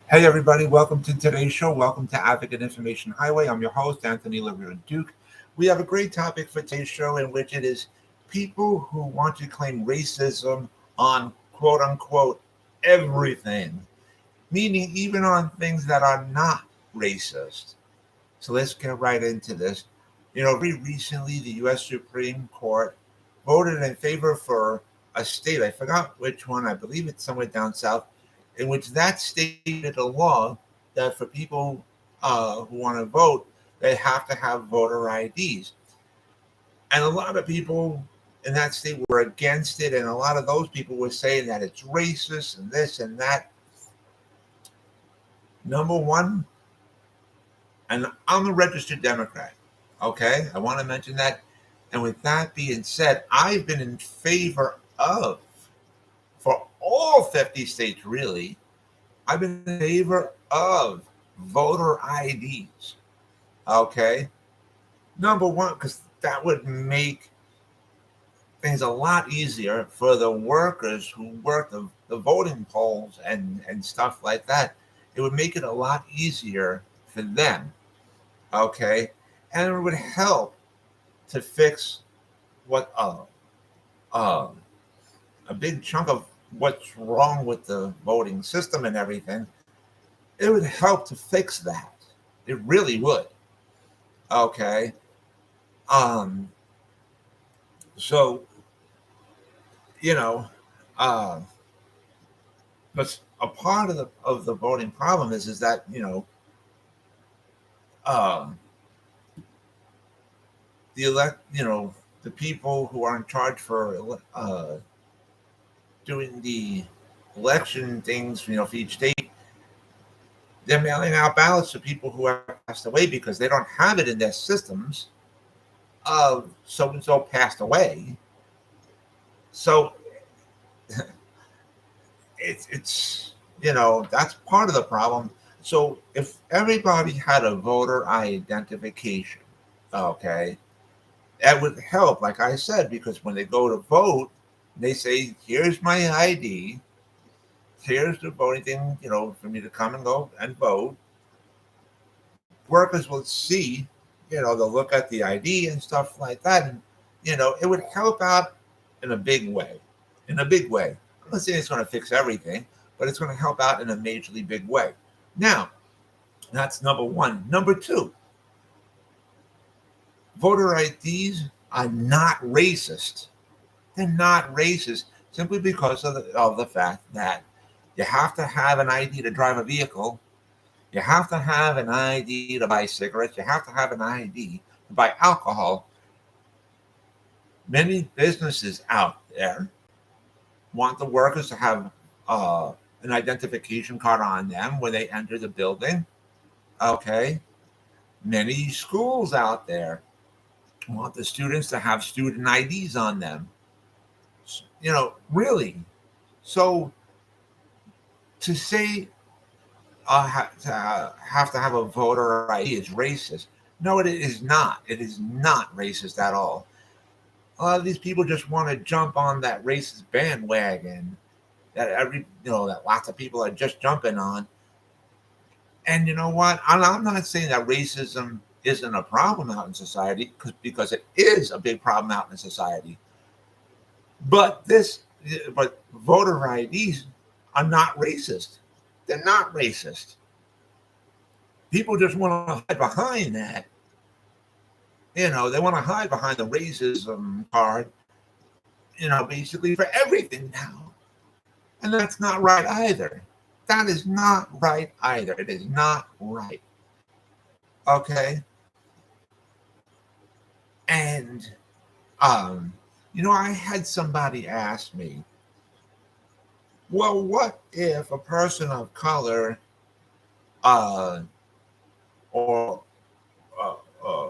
Hey, everybody, welcome to today's show. Welcome to Advocate Information Highway. I'm your host, Anthony Lorito-Duke. We have a great topic for today's show, in which it is people who want to claim racism on quote unquote everything, meaning even on things that are not racist. So let's get right into this. Very recently, the U.S. Supreme Court voted in favor for a state. I forgot which one. I believe it's somewhere down south, in which that state made a law that for people who want to vote, they have to have voter IDs. And a lot of people in that state were against it, and a lot of those people were saying that it's racist and this and that. Number one, and I'm a registered Democrat. Okay, I want to mention that. And with that being said, I've been in favor of, for all 50 states really, I've been in favor of voter IDs. Okay, number one, because that would make things a lot easier for the workers who work the voting polls and stuff like that. It would make it a lot easier for them. Okay, and it would help to fix what uh, a big chunk of what's wrong with the voting system and everything. It would help to fix that. It really would. Okay. Um. So you know, uh, but a part of the voting problem is that uh, the people who are in charge for doing the election things, for each state, they're mailing out ballots to people who have passed away because they don't have it in their systems of so and so passed away. So it's that's part of the problem. So if everybody had a voter identification, okay, that would help. Like I said, because when they go to vote, they say, "Here's my ID. Here's the voting thing, for me to come and go and vote." Workers will see, they'll look at the ID and stuff like that, and it would help out in a big way. In a big way. I'm not saying it's going to fix everything, but it's going to help out in a majorly big way. Now, that's number one. Number two, voter IDs are not racist. They're not racist simply because of the fact that you have to have an ID to drive a vehicle. You have to have an ID to buy cigarettes. You have to have an ID to buy alcohol. Many businesses out there want the workers to have an identification card on them when they enter the building. Okay. Many schools out there want the students to have student IDs on them. Really. So to say have to have a voter ID is racist. No, it is not. It is not racist at all. A lot of these people just want to jump on that racist bandwagon that that lots of people are just jumping on. And you know what? I'm not saying that racism isn't a problem out in society, because it is a big problem out in society. But but voter IDs are not racist. They're not racist. People just want to hide behind that. They want to hide behind the racism card, basically for everything now. And that's not right either. That is not right either. It is not right. Okay. And, I had somebody ask me, well, what if a person of color, uh, or uh, uh,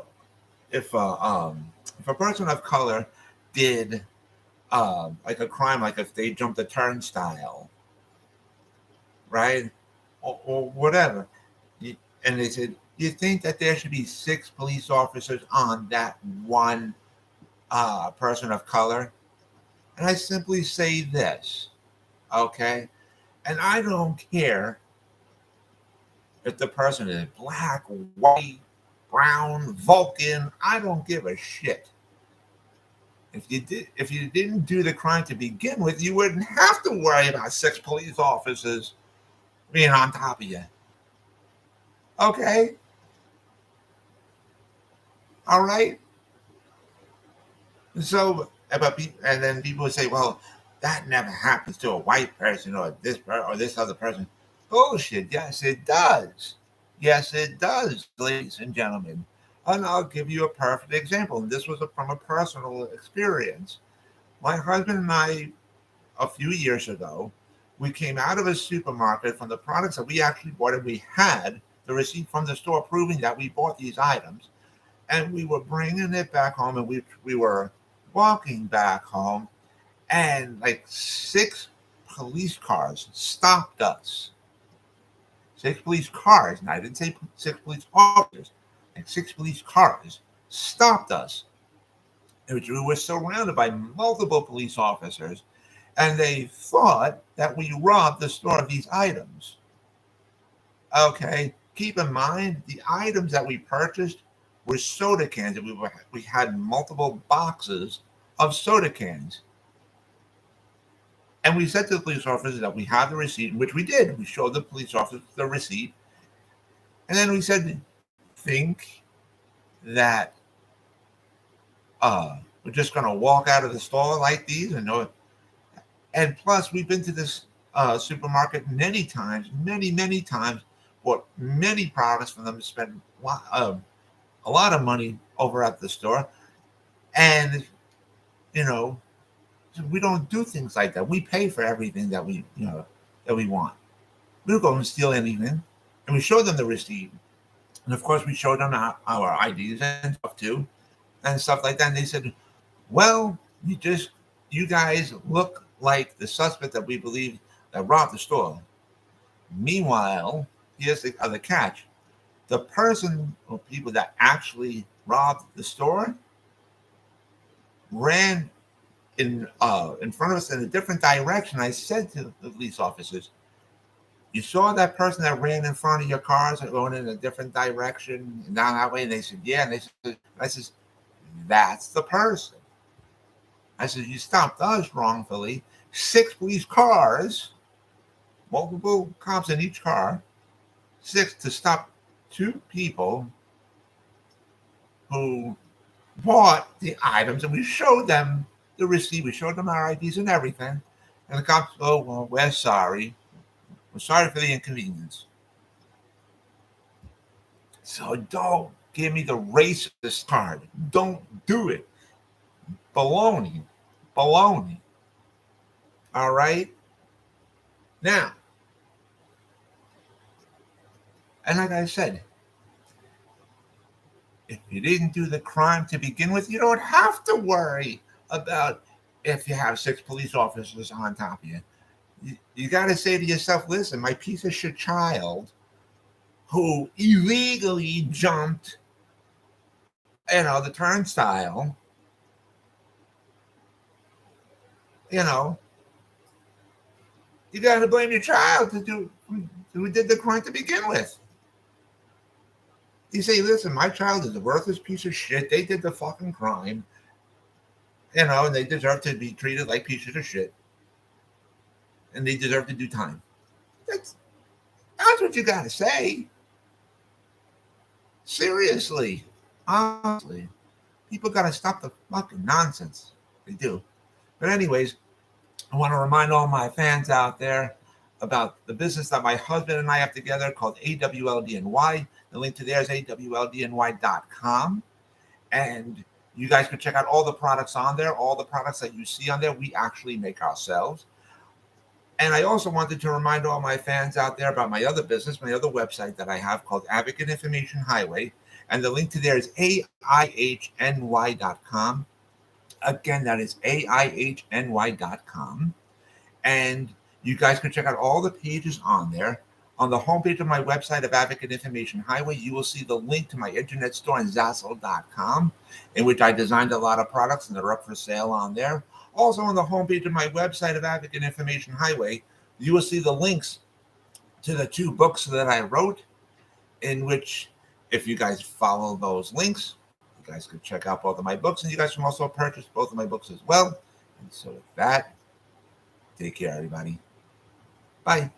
if a person of color did like a crime, like if they jumped a turnstile, right, or whatever, and they said, you think that there should be 6 police officers on that one person of color? And I simply say this, okay, and I don't care If the person is black, white, brown, Vulcan, I don't give a shit. If you didn't do the crime to begin with, you wouldn't have to worry about 6 police officers being on top of you. Okay? All right? So, and then people would say, well, that never happens to a white person or this other person. Bullshit. Yes, it does. Yes, it does, ladies and gentlemen. And I'll give you a perfect example. And this was from a personal experience. My husband and I, a few years ago, we came out of a supermarket from the products that we actually bought, and we had the receipt from the store proving that we bought these items. And we were bringing it back home, and we were walking back home, and like 6 police cars stopped us. 6 police cars, and I didn't say 6 police officers, like 6 police cars stopped us. We were surrounded by multiple police officers, and they thought that we robbed the store of these items. Okay, keep in mind the items that we purchased were soda cans, and we had multiple boxes of soda cans. And we said to the police officers that we had the receipt, which we did. We showed the police officers the receipt. And then we said, think that we're just going to walk out of the store like these? And plus, we've been to this supermarket many times, many times, bought many products from them, spent a lot of money over at the store. And, we don't do things like that. We pay for everything that we want. We don't go and steal anything. And we showed them the receipt. And of course, we showed them our IDs and stuff too, and stuff like that. And they said, well, you guys look like the suspect that we believe that robbed the store. Meanwhile, here's the other catch. The person or people that actually robbed the store ran in front of us in a different direction. I said to the police officers, you saw that person that ran in front of your cars going in a different direction down that way? And they said, yeah. And I said, that's the person. I said, you stopped us wrongfully. 6 police cars, multiple cops in each car, 6 to stop 2 people who bought the items, and we showed them the receipt. We showed them our IDs and everything. And the cops, oh, well, we're sorry. We're sorry for the inconvenience. So don't give me the racist card. Don't do it. Baloney. All right? Now, and like I said, if you didn't do the crime to begin with, you don't have to worry about if you have 6 police officers on top of you. You got to say to yourself, listen, my piece of shit child who illegally jumped, the turnstile, you got to blame your child who did the crime to begin with. You say, listen, my child is a worthless piece of shit. They did the fucking crime, and they deserve to be treated like pieces of shit. And they deserve to do time. That's what you got to say. Seriously. Honestly. People got to stop the fucking nonsense. They do. But anyways, I want to remind all my fans out there about the business that my husband and I have together called AWLDNY. The link to there is awldny.com. And you guys can check out all the products on there. All the products that you see on there, we actually make ourselves. And I also wanted to remind all my fans out there about my other business, my other website that I have called Advocate Information Highway. And the link to there is AIHNY.com. Again, that is AIHNY.com. And you guys can check out all the pages on there. On the homepage of my website of Advocate Information Highway, you will see the link to my internet store on Zazzle.com, in which I designed a lot of products and they're up for sale on there. Also, on the homepage of my website of Advocate Information Highway, you will see the links to the 2 books that I wrote. in which if you guys follow those links, you guys could check out both of my books, and you guys can also purchase both of my books as well. And so with that, take care, everybody. Bye.